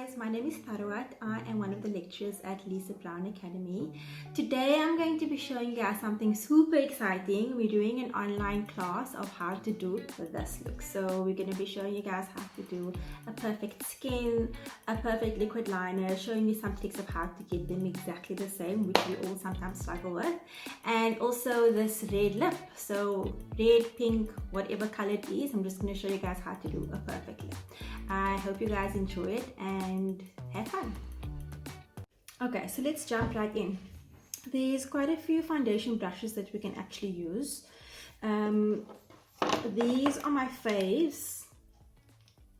guys, my name is Tharwat. I am one of the lecturers at Lisa Brown Academy. Today I'm going to be showing you guys something super exciting. We're doing an online class of how to do this look. So we're going to be showing you guys how to do a perfect skin, a perfect liquid liner, showing you some tricks of how to get them exactly the same, which we all sometimes struggle with, and also this red lip. So red, pink, whatever color it is, I'm just going to show you guys how to do a perfect lip. I hope you guys enjoy it and have fun. Okay, so let's jump right in. There's quite a few foundation brushes that we can actually use. These are my faves.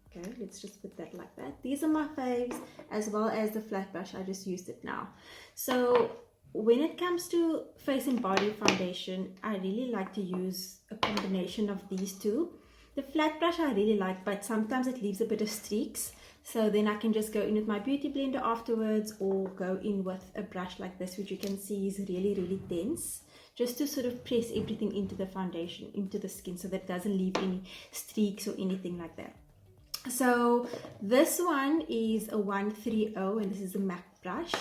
Okay, let's just put that like that. These are my faves, as well as the flat brush. I just used it now. So when it comes to face and body foundation, I really like to use a combination of these two. The flat brush I really like, but sometimes it leaves a bit of streaks. So then I can just go in with my beauty blender afterwards, or go in with a brush like this, which you can see is really, really dense. Just to sort of press everything into the foundation, into the skin, so that it doesn't leave any streaks or anything like that. So this one is a 130, and this is a MAC brush.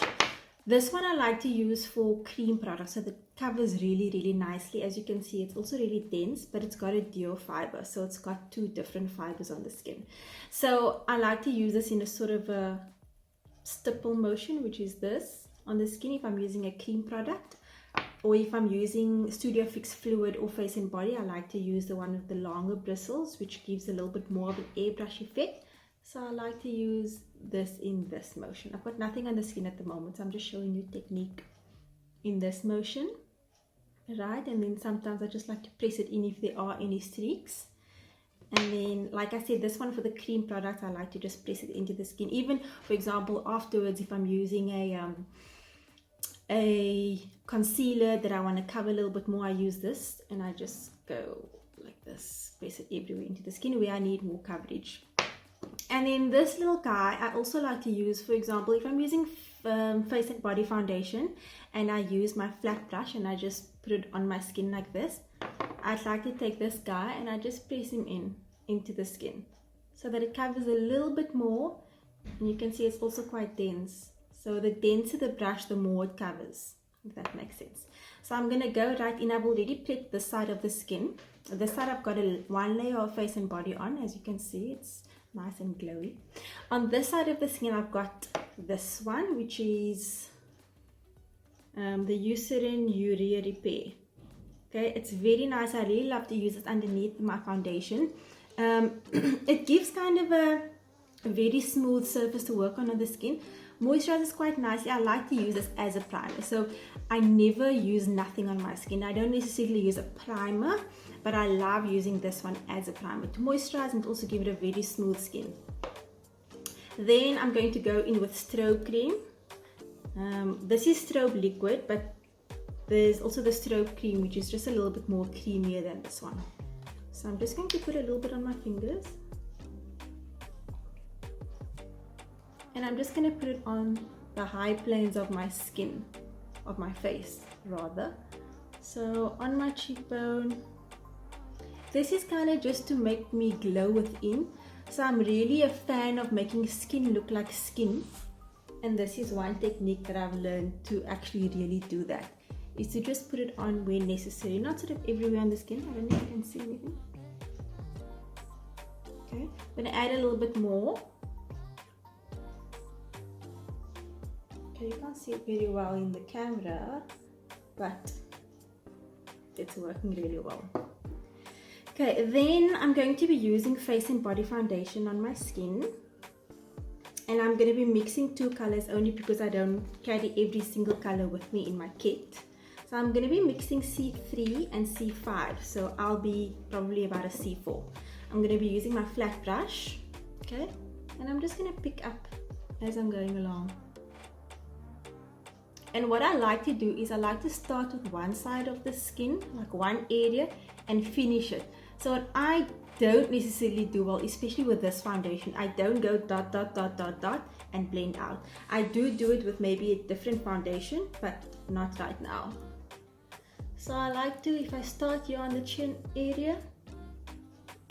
This one I like to use for cream products, so that covers really, really nicely. As you can see, it's also really dense, but it's got a duo fiber, so it's got two different fibers on the skin. So I like to use this in a sort of a stipple motion, which is this on the skin if I'm using a cream product, or if I'm using Studio Fix Fluid or Face and Body, I like to use the one with the longer bristles, which gives a little bit more of an airbrush effect. So I like to use this in this motion. I've got nothing on the skin at the moment, so I'm just showing you technique in this motion, right? And then sometimes I just like to press it in if there are any streaks. And then, like I said, this one for the cream product, I like to just press it into the skin. Even, for example, afterwards, if I'm using a concealer that I want to cover a little bit more, I use this and I just go like this, press it everywhere into the skin where I need more coverage. And then this little guy I also like to use, for example, if I'm using face and body foundation and I use my flat brush and I just put it on my skin like this, I'd like to take this guy and I just press him into the skin so that it covers a little bit more. And you can see it's also quite dense, so the denser the brush, the more it covers, if that makes sense. So I'm going to go right in. I've already put this side of the skin. This side I've got one layer of face and body on. As you can see, it's nice and glowy. On this side of the skin I've got this one, which is the Eucerin Urea Repair. Okay, it's very nice. I really love to use it underneath my foundation. It gives kind of a very smooth surface to work on the skin. Moisturizes quite nicely. I like to use this as a primer, so I never use nothing on my skin. I don't necessarily use a primer, but I love using this one as a primer to moisturize and also give it a very smooth skin. Then I'm going to go in with strobe cream. This is strobe liquid, but there's also the strobe cream, which is just a little bit more creamier than this one. So I'm just going to put a little bit on my fingers. And I'm just going to put it on the high planes of my skin, of my face rather. So on my cheekbone. This is kind of just to make me glow within. So I'm really a fan of making skin look like skin. And this is one technique that I've learned to actually really do that, is to just put it on where necessary, not sort of everywhere on the skin. I don't know if you can see anything. Okay, I'm going to add a little bit more. Okay, you can't see it very well in the camera, but it's working really well. Okay, then I'm going to be using face and body foundation on my skin, and I'm going to be mixing two colors only because I don't carry every single color with me in my kit. So I'm going to be mixing C3 and C5, so I'll be probably about a C4. I'm going to be using my flat brush, okay, and I'm just going to pick up as I'm going along. And what I like to do is I like to start with one side of the skin, like one area, and finish it. So what I don't necessarily do, well, especially with this foundation, I don't go dot, dot, dot, dot, dot, and blend out. I do it with maybe a different foundation, but not right now. So I like to, if I start here on the chin area,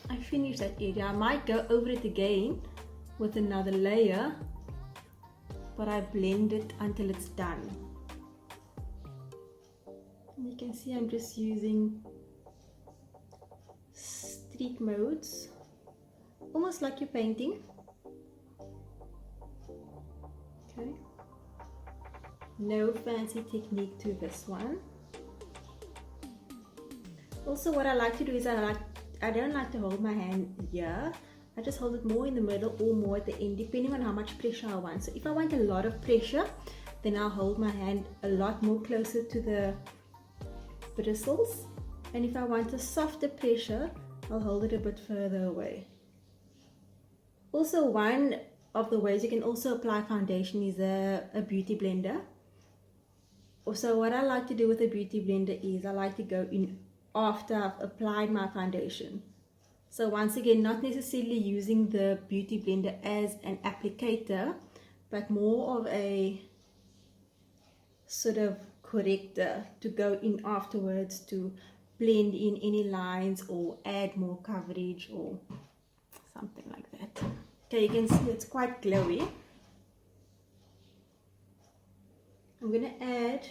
I finish that area. I might go over it again with another layer but I blend it until it's done. And you can see I'm just using streak modes, almost like you're painting. Okay, no fancy technique to this one. Also, what I like to do is I don't like to hold my hand here. I just hold it more in the middle or more at the end, depending on how much pressure I want. So if I want a lot of pressure, then I'll hold my hand a lot more closer to the bristles. And if I want a softer pressure, I'll hold it a bit further away. Also, one of the ways you can also apply foundation is a beauty blender. Also, what I like to do with a beauty blender is I like to go in after I've applied my foundation. So once again, not necessarily using the beauty blender as an applicator, but more of a sort of corrector to go in afterwards to blend in any lines or add more coverage or something like that. Okay, you can see it's quite glowy. I'm going to add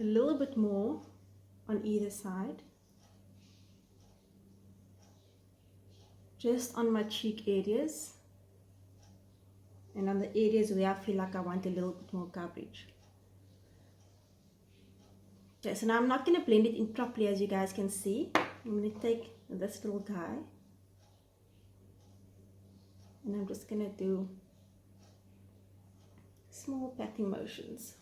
a little bit more on either side, just on my cheek areas and on the areas where I feel like I want a little bit more coverage. Okay, so now I'm not going to blend it in properly, as you guys can see. I'm going to take this little guy and I'm just going to do small patting motions.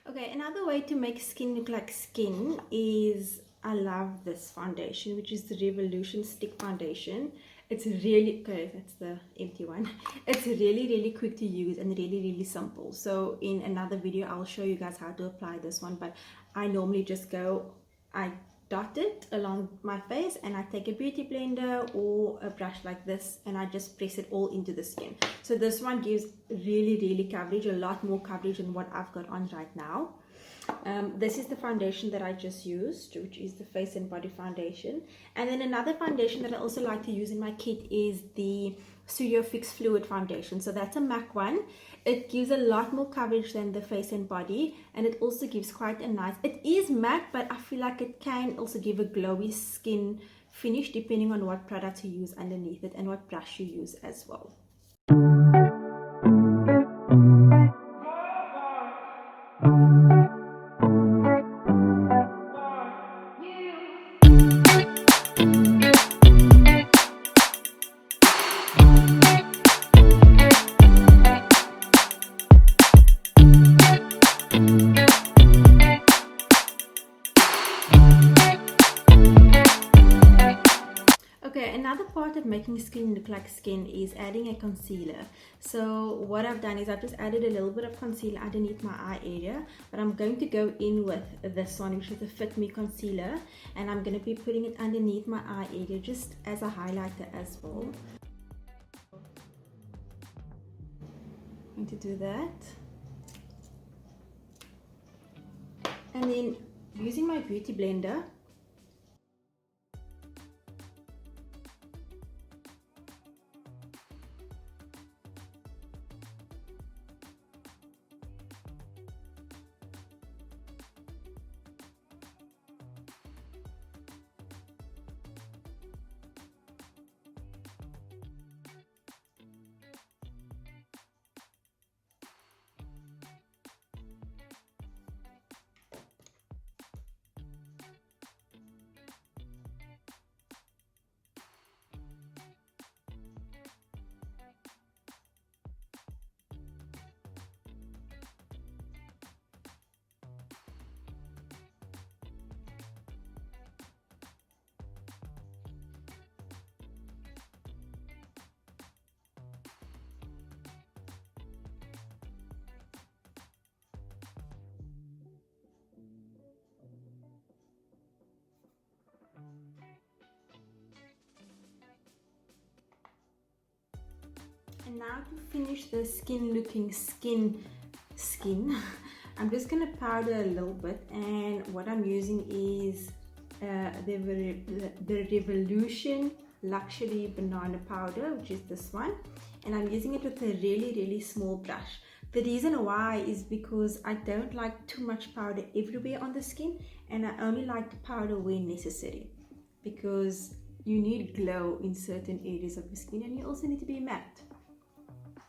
Okay, another way to make skin look like skin is, I love this foundation, which is the Revolution Stick Foundation. It's really, okay, that's the empty one. It's really quick to use and really simple. So in another video, I'll show you guys how to apply this one, but I normally just go, I dot it along my face and I take a beauty blender or a brush like this and I just press it all into the skin. So this one gives really coverage, a lot more coverage than what I've got on right now. This is the foundation that I just used, which is the Face and Body Foundation. And then another foundation that I also like to use in my kit is the Studio Fix Fluid Foundation. So that's a MAC one. It gives a lot more coverage than the Face and Body, and it also gives quite a nice, it is matte, but I feel like it can also give a glowy skin finish depending on what product you use underneath it and what brush you use as well. Okay, another part of making skin look like skin is adding a concealer. So what I've done is I've just added a little bit of concealer underneath my eye area, but I'm going to go in with this one, which is the Fit Me concealer, and I'm going to be putting it underneath my eye area just as a highlighter as well. I'm going to do that, and then using my beauty blender, and now to finish the skin looking skin, I'm just going to powder a little bit, and what I'm using is the Revolution Luxury Banana Powder, which is this one, and I'm using it with a really small brush. The reason why is because I don't like too much powder everywhere on the skin, and I only like to powder where necessary, because you need glow in certain areas of the skin, and you also need to be matte,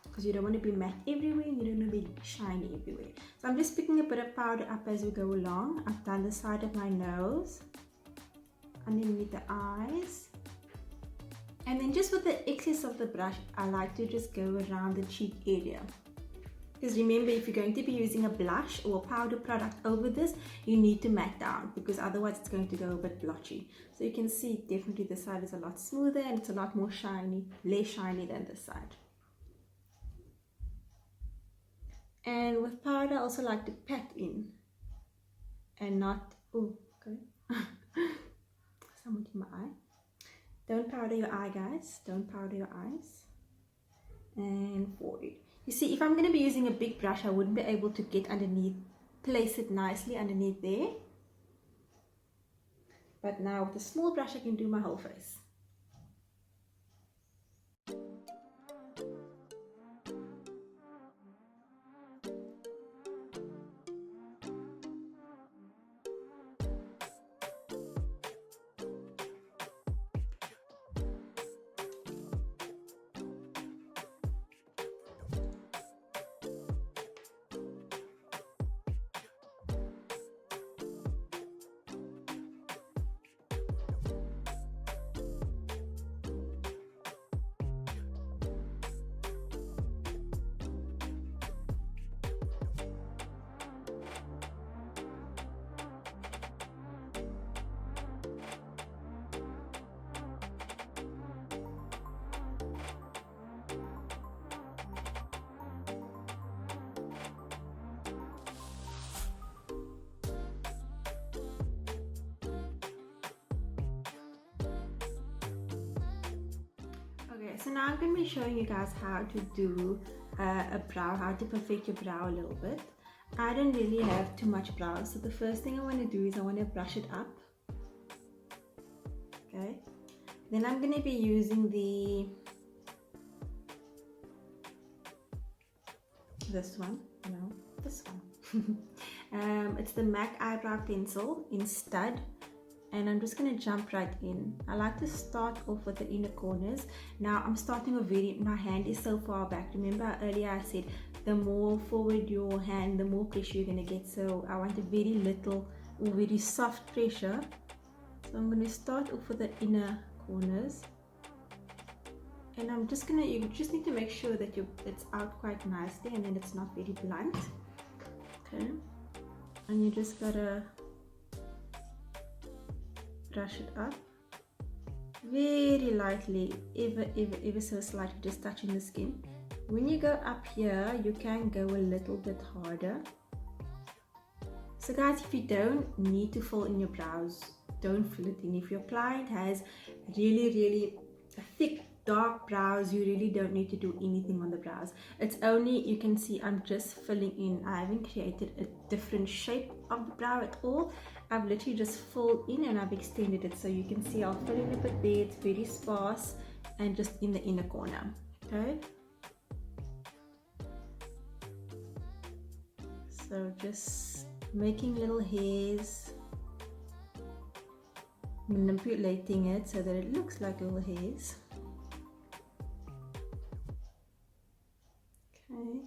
because you don't want to be matte everywhere and you don't want to be shiny everywhere. So I'm just picking a bit of powder up as we go along. I've done the side of my nose, underneath the eyes, and then just with the excess of the brush, I like to just go around the cheek area. Because remember, if you're going to be using a blush or a powder product over this, you need to matte down, because otherwise it's going to go a bit blotchy. So you can see definitely this side is a lot smoother and it's a lot more shiny, less shiny than this side. And with powder, I also like to pat in and not, oh, okay, somewhat in my eye. Don't powder your eye, guys. Don't powder your eyes. And forehead. You see, if I'm going to be using a big brush, I wouldn't be able to get underneath, place it nicely underneath there. But now with a small brush, I can do my whole face. Okay, so now I'm going to be showing you guys how to do a brow, how to perfect your brow a little bit. I don't really have too much brow, so the first thing I want to do is I want to brush it up. Okay, then I'm going to be using this one, it's the MAC eyebrow pencil in stud, and I'm just going to jump right in. I like to start off with the inner corners. Now I'm starting with my hand is so far back. Remember earlier I said the more forward your hand, the more pressure you're going to get. So I want a very little or very soft pressure. So I'm going to start off with the inner corners. And I'm just going to, you just need to make sure that it's out quite nicely and then it's not very blunt. Okay. And you just got to brush it up very lightly, ever so slightly, just touching the skin. When you go up here, you can go a little bit harder. So guys, if you don't need to fill in your brows, don't fill it in. If your client has really thick dark brows, you really don't need to do anything on the brows. It's only, you can see I'm just filling in. I haven't created a different shape of the brow at all. I've literally just filled in and I've extended it, so you can see I'll fill in a bit there. It's very sparse and just in the inner corner. Okay, so just making little hairs, manipulating it so that it looks like little hairs. Okay,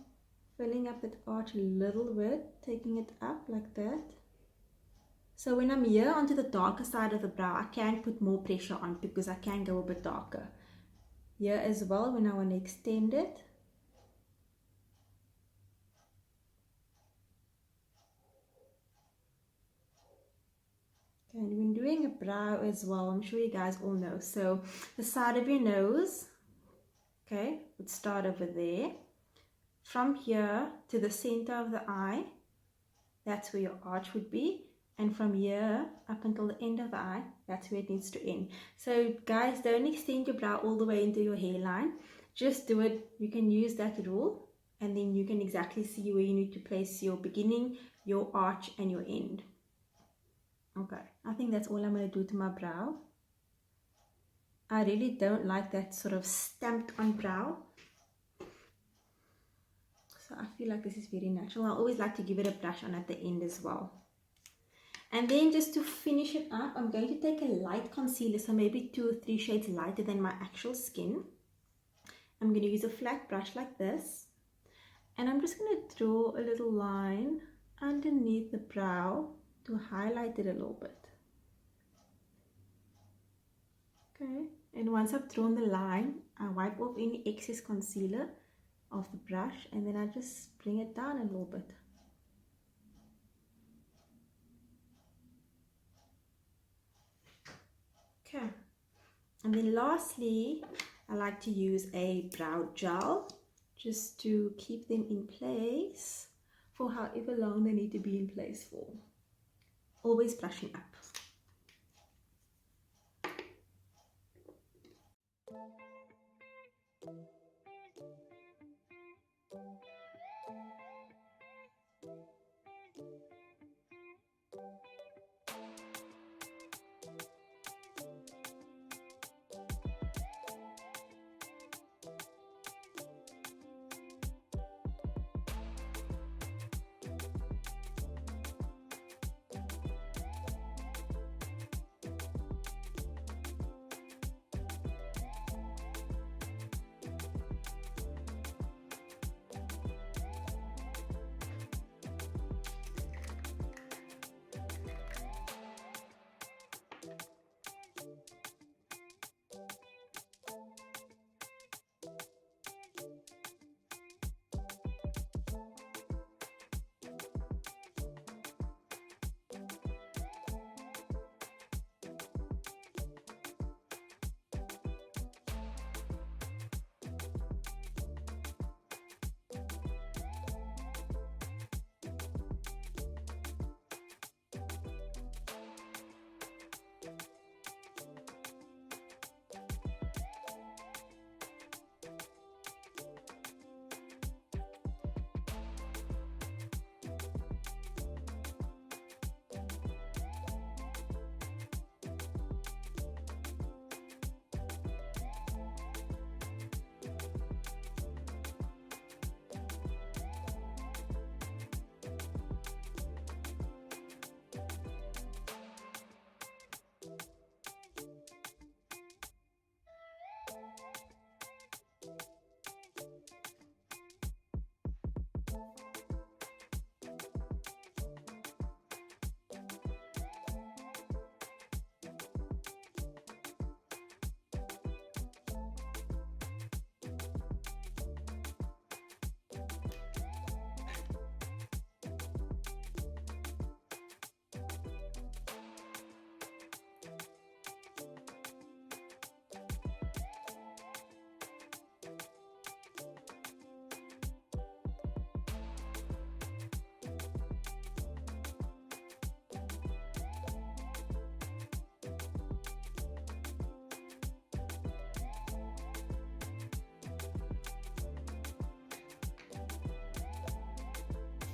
filling up that arch a little bit, taking it up like that. So when I'm here onto the darker side of the brow, I can put more pressure on because I can go a bit darker. Here as well when I want to extend it. Okay, and when doing a brow as well, I'm sure you guys all know. So the side of your nose, okay, would start over there. From here to the center of the eye, that's where your arch would be. And from here up until the end of the eye, that's where it needs to end. So guys, don't extend your brow all the way into your hairline. Just do it. You can use that rule and then you can exactly see where you need to place your beginning, your arch, and your end. Okay, I think that's all I'm going to do to my brow. I really don't like that sort of stamped on brow. So I feel like this is very natural. I always like to give it a brush on at the end as well. And then just to finish it up, I'm going to take a light concealer, so maybe 2 or 3 shades lighter than my actual skin. I'm going to use a flat brush like this. And I'm just going to draw a little line underneath the brow to highlight it a little bit. Okay, and once I've drawn the line, I wipe off any excess concealer of the brush, and then I just bring it down a little bit. Okay, and then lastly, I like to use a brow gel just to keep them in place for however long they need to be in place for. Always brushing up.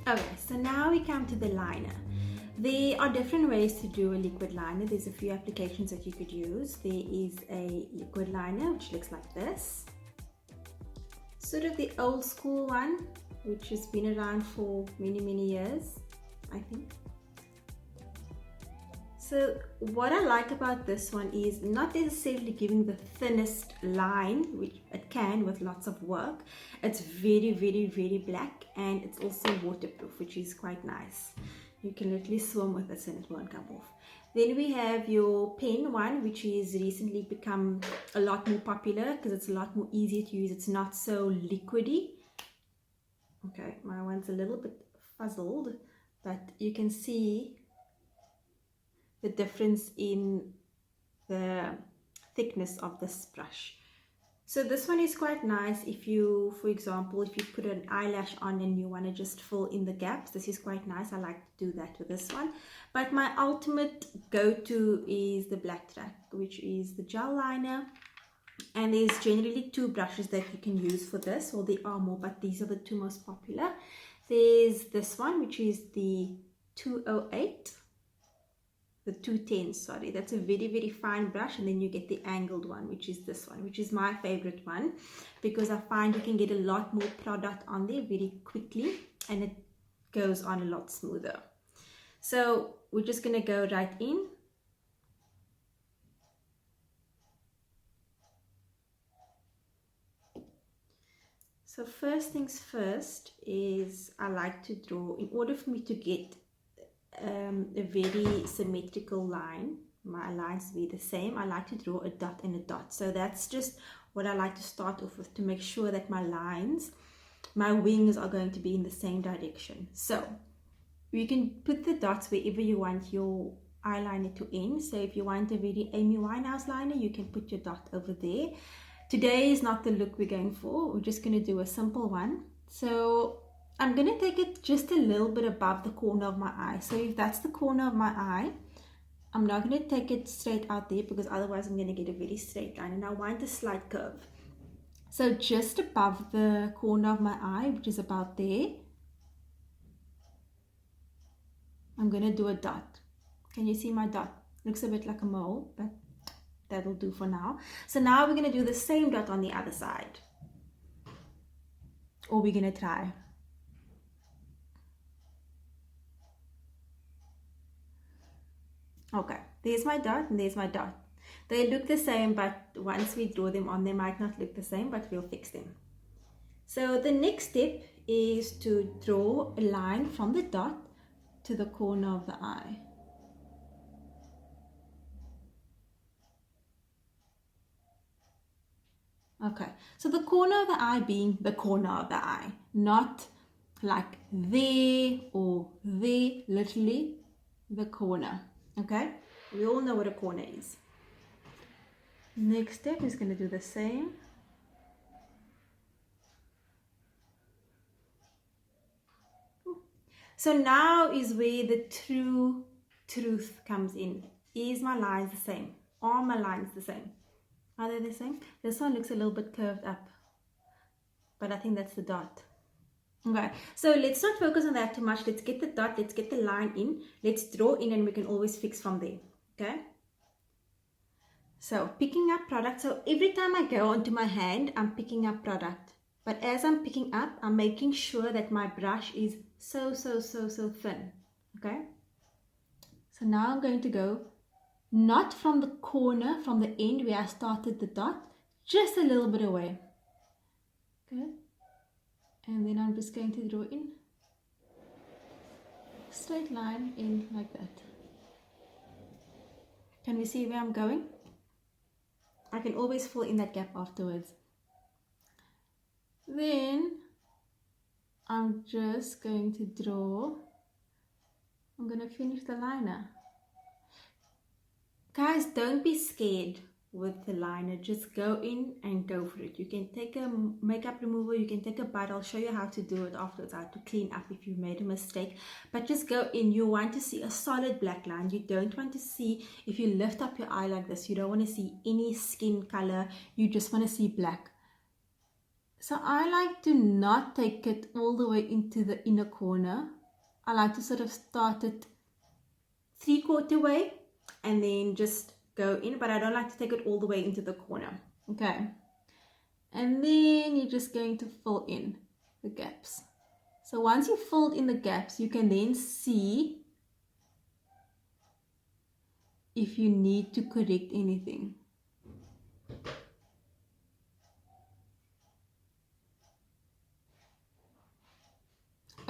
Okay, so now we come to the liner. There are different ways to do a liquid liner. There's a few applications that you could use. There is a liquid liner which looks like this. Sort of the old school one, which has been around for many years, I think. So what I like about this one is not necessarily giving the thinnest line, which it can with lots of work. It's very black, and it's also waterproof, which is quite nice. You can literally swim with this and it won't come off. Then we have your pen one, which is recently become a lot more popular because it's a lot more easier to use. It's not so liquidy. Okay, my one's a little bit fuzzled, but you can see the difference in the thickness of this brush. So this one is quite nice if you, for example, if you put an eyelash on and you want to just fill in the gaps. This is quite nice. I like to do that with this one. But my ultimate go-to is the Black Track, which is the gel liner. And there's generally two brushes that you can use for this, or there are more, but these are the two most popular. There's this one, which is the 208, the 210, sorry, that's a very, very fine brush. And then you get the angled one, which is this one, which is my favorite one, because I find you can get a lot more product on there very quickly, and it goes on a lot smoother. So we're just going to go right in. So first things first is I like to draw, in order for me to get a very symmetrical line, my lines be the same, I like to draw a dot and a dot. So that's just what I like to start off with, to make sure that my lines, my wings are going to be in the same direction. So you can put the dots wherever you want your eyeliner to end. So if you want a very Amy Winehouse liner, you can put your dot over there. Today is not the look we're going for. We're just going to do a simple one. So I'm going to take it just a little bit above the corner of my eye. So if that's the corner of my eye, I'm not going to take it straight out there, because otherwise I'm going to get a very straight line, and I want a slight curve. So just above the corner of my eye, which is about there, I'm going to do a dot. Can you see my dot? Looks a bit like a mole, but that'll do for now. So now we're going to do the same dot on the other side. Or we're going to try. Okay, there's my dot and there's my dot. They look the same, but once we draw them on, they might not look the same, but we'll fix them. So the next step is to draw a line from the dot to the corner of the eye. Okay, so the corner of the eye being the corner of the eye, not like there or there, literally the corner. Okay, we all know what a corner is. Next step is going to do the same. So now is where the true truth comes in. Is my lines the same? Are my lines the same? Are they the same? This one looks a little bit curved up, but I think that's the dot. Okay, so let's not focus on that too much. Let's get the dot, let's get the line in, let's draw in, and we can always fix from there. Okay, so picking up product. So every time I go onto my hand, I'm picking up product, but as I'm picking up, I'm making sure that my brush is so thin. Okay, so now I'm going to go not from the corner, from the end where I started the dot, just a little bit away. Okay, and then I'm just going to draw in straight line in like that. Can we see where I'm going? I can always fill in that gap afterwards. Then I'm just going to draw, I'm going to finish the liner. Guys, don't be scared with the liner. Just go in and go for it. You can take a makeup remover, you can take a bite. I'll show you how to do it afterwards, how to clean up if you made a mistake. But just go in. You want to see a solid black line. You don't want to see, if you lift up your eye like this, you don't want to see any skin color. You just want to see black. So I like to not take it all the way into the inner corner. I like to sort of start it 3/4 way and then just go in, but I don't like to take it all the way into the corner. Okay, and then you're just going to fill in the gaps. So once you've filled in the gaps, you can then see if you need to correct anything.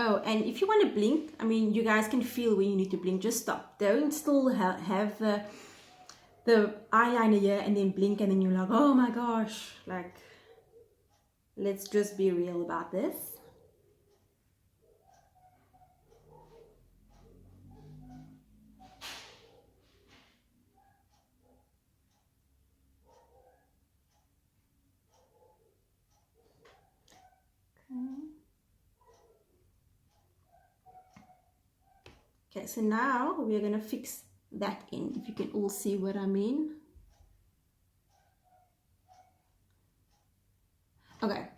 Oh, and if you want to blink, I mean, you guys can feel when you need to blink. Just stop. Don't still have the eyeliner here and then blink and then you're like, oh my gosh. Like, let's just be real about this. Okay, so now we're going to fix that in, if you can all see what I mean.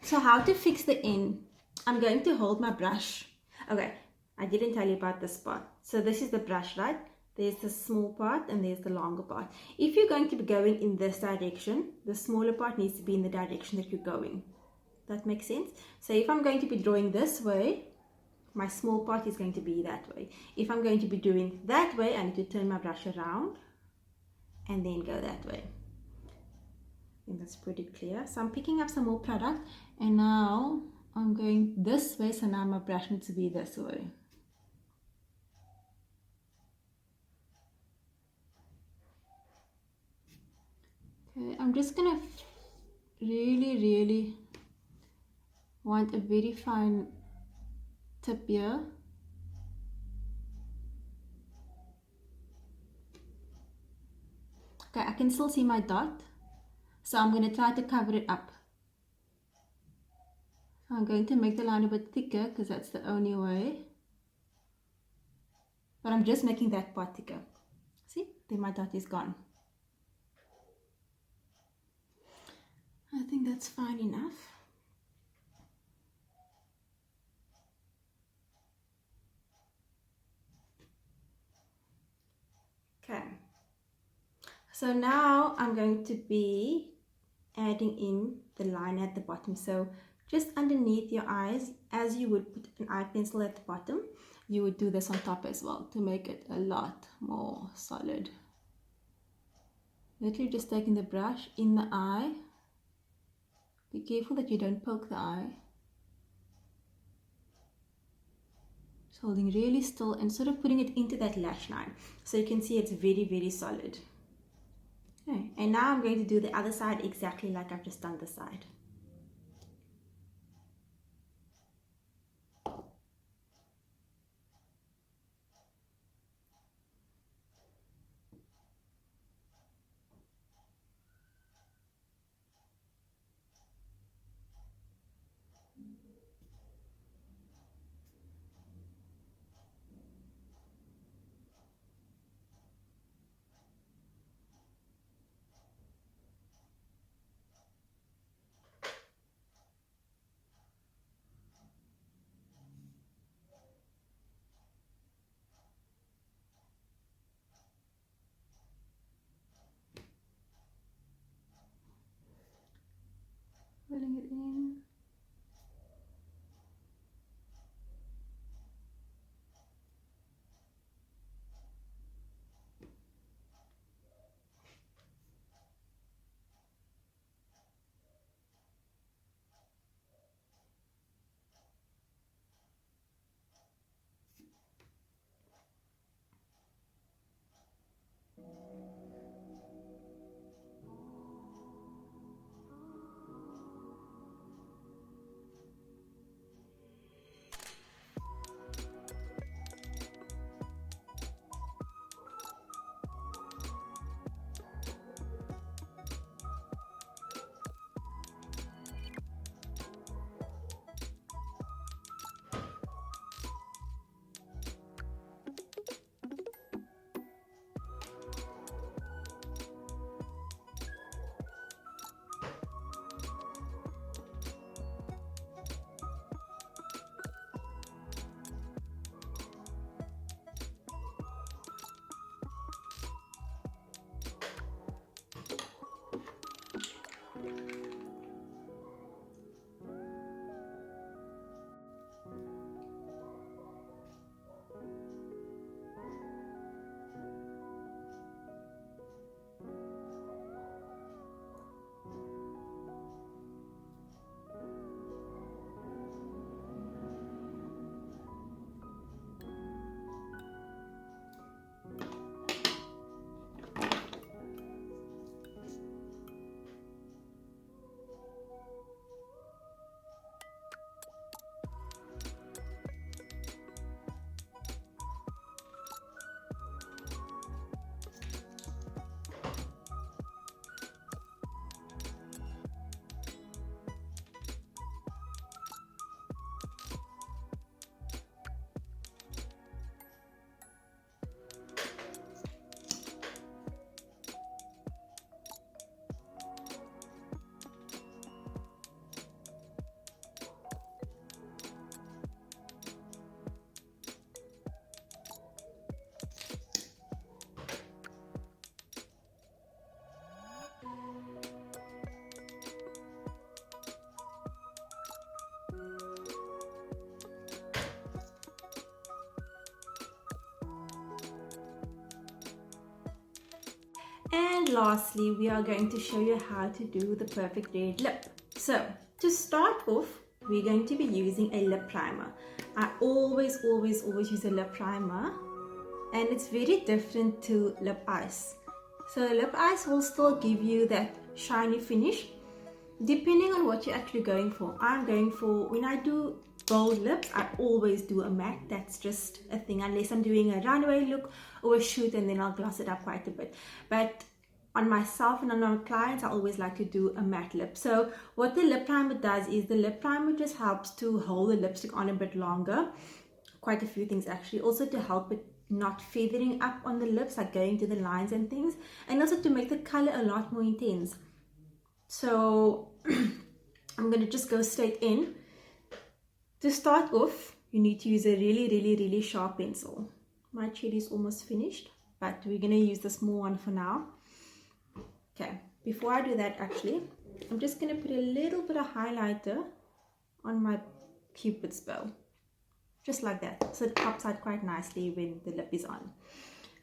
So how to fix the end? I'm going to hold my brush. Okay, I didn't tell you about this part. So this is the brush, right? There's the small part and there's the longer part. If you're going to be going in this direction, the smaller part needs to be in the direction that you're going. That makes sense? So if I'm going to be drawing this way, my small part is going to be that way. If I'm going to be doing that way, I need to turn my brush around and then go that way. I think that's pretty clear. So I'm picking up some more product and now I'm going this way, so now my brush needs to be this way. Okay, I'm just gonna really want a very fine tip here. Okay, I can still see my dot, so I'm going to try to cover it up. I'm going to make the line a bit thicker because that's the only way. But I'm just making that part thicker. See, then my dot is gone. I think that's fine enough. Okay. So now I'm going to be adding in the line at the bottom. So just underneath your eyes, as you would put an eye pencil at the bottom, you would do this on top as well to make it a lot more solid. Literally just taking the brush in the eye. Be careful that you don't poke the eye. Just holding really still and sort of putting it into that lash line. So you can see it's very solid. Okay, and now I'm going to do the other side exactly like I've just done this side. And lastly, we are going to show you how to do the perfect red lip. So to start off, we're going to be using a lip primer. I always use a lip primer, and it's very different to lip ice. So lip ice will still give you that shiny finish depending on what you're actually going for. I'm going for, when I do bold lips, I always do a matte. That's just a thing, unless I'm doing a runway look or a shoot, and then I'll gloss it up quite a bit. But on myself and on my clients, I always like to do a matte lip. So what the lip primer does is the lip primer just helps to hold the lipstick on a bit longer. Quite a few things actually. Also to help it not feathering up on the lips, like going to the lines and things, and also to make the color a lot more intense. So I'm going to just go straight in. To start off, you need to use a really sharp pencil. My cherry is almost finished, but we're going to use the small one for now. Okay, before I do that, actually, I'm just going to put a little bit of highlighter on my Cupid's bow. Just like that, so it pops out quite nicely when the lip is on.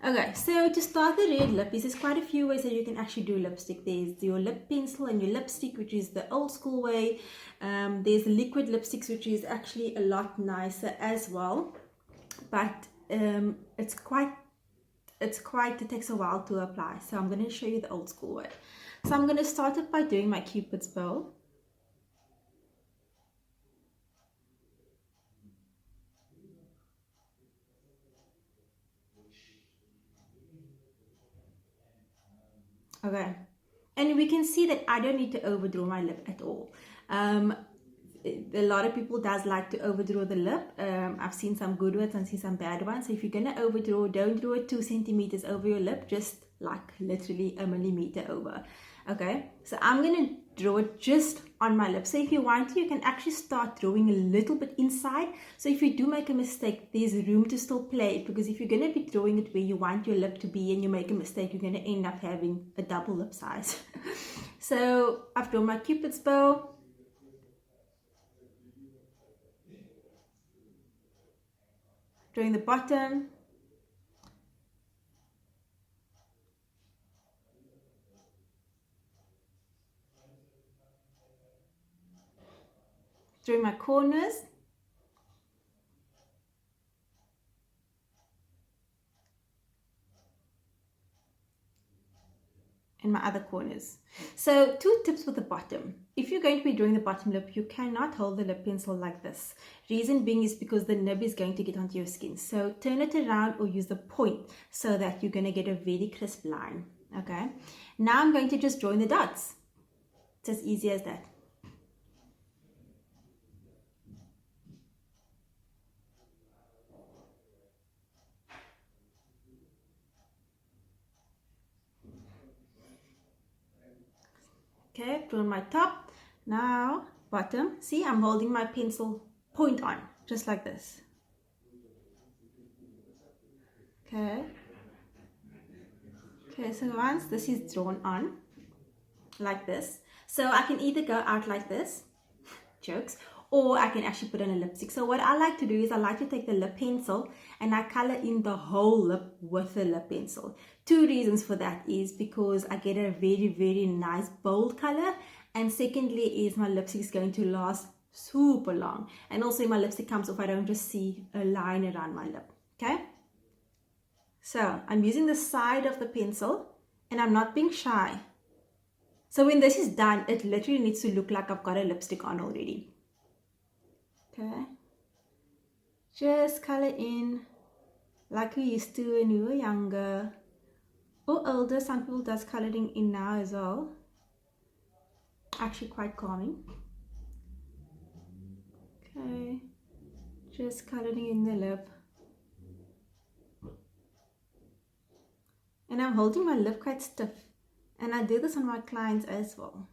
Okay, so to start the red lip, there's quite a few ways that you can actually do lipstick. There's your lip pencil and your lipstick, which is the old school way. There's liquid lipsticks, which is actually a lot nicer as well, but it takes a while to apply. So I'm going to show you the old school way. So I'm going to start it by doing my Cupid's bow. Okay, and we can see that I don't need to overdraw my lip at all. A lot of people does like to overdraw the lip. I've seen some good ones and seen some bad ones. So if you're gonna overdraw, don't draw it 2 centimeters over your lip, just like literally a millimeter over. Okay, so I'm gonna draw it just on my lip. So if you want to, you can actually start drawing a little bit inside. So if you do make a mistake, there's room to still play, because if you're gonna be drawing it where you want your lip to be and you make a mistake, you're gonna end up having a double lip size. So I've drawn my Cupid's bow. Drawing the bottom. Drawing my corners. And my other corners. So 2 tips with the bottom. If you're going to be drawing the bottom lip, you cannot hold the lip pencil like this. Reason being is because the nib is going to get onto your skin. So turn it around or use the point so that you're going to get a very crisp line. Okay. Now I'm going to just join the dots. It's as easy as that. Okay, drawn my top. Now bottom. See, I'm holding my pencil point on, just like this. Okay. Okay, so once this is drawn on, like this, so I can either go out like this, jokes, or I can actually put on a lipstick. So what I like to do is I like to take the lip pencil and I color in the whole lip with the lip pencil. 2 reasons for that is because I get a very nice bold color, and secondly is my lipstick is going to last super long, and also when my lipstick comes off, I don't just see a line around my lip. Okay, so I'm using the side of the pencil and I'm not being shy. So when this is done, it literally needs to look like I've got a lipstick on already. Okay, just color in like we used to when we were younger or older. Some people does coloring in now as well. Actually quite calming. Okay, just coloring in the lip. And I'm holding my lip quite stiff, and I do this on my clients as well.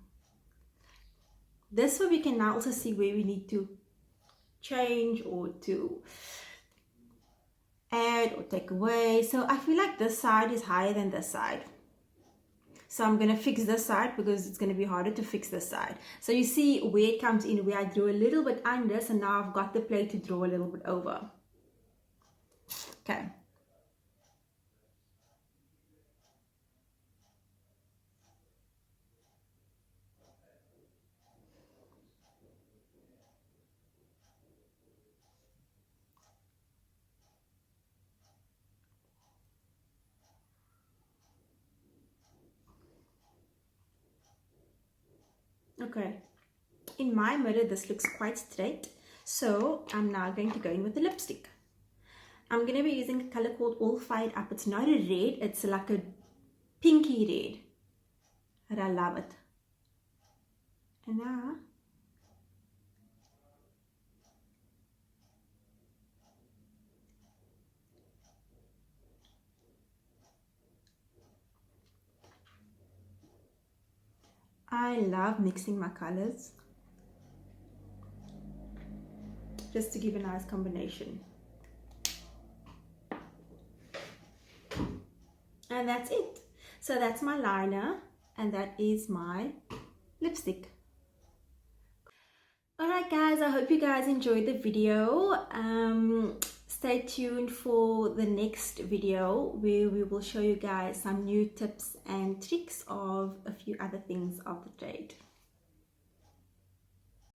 This way we can now also see where we need to change or to add or take away. So I feel like this side is higher than this side. So I'm going to fix this side because it's going to be harder to fix this side. So you see where it comes in, where I drew a little bit under. So now I've got the plate to draw a little bit over. Okay. Okay, in my mirror this looks quite straight, so I'm now going to go in with the lipstick. I'm going to be using a color called All Fired Up. It's not a red, it's like a pinky red, and I love it. And now I love mixing my colors just to give a nice combination. And that's it. So that's my liner and that is my lipstick. Alright guys, I hope you guys enjoyed the video. Stay tuned for the next video where we will show you guys some new tips and tricks of a few other things of the trade.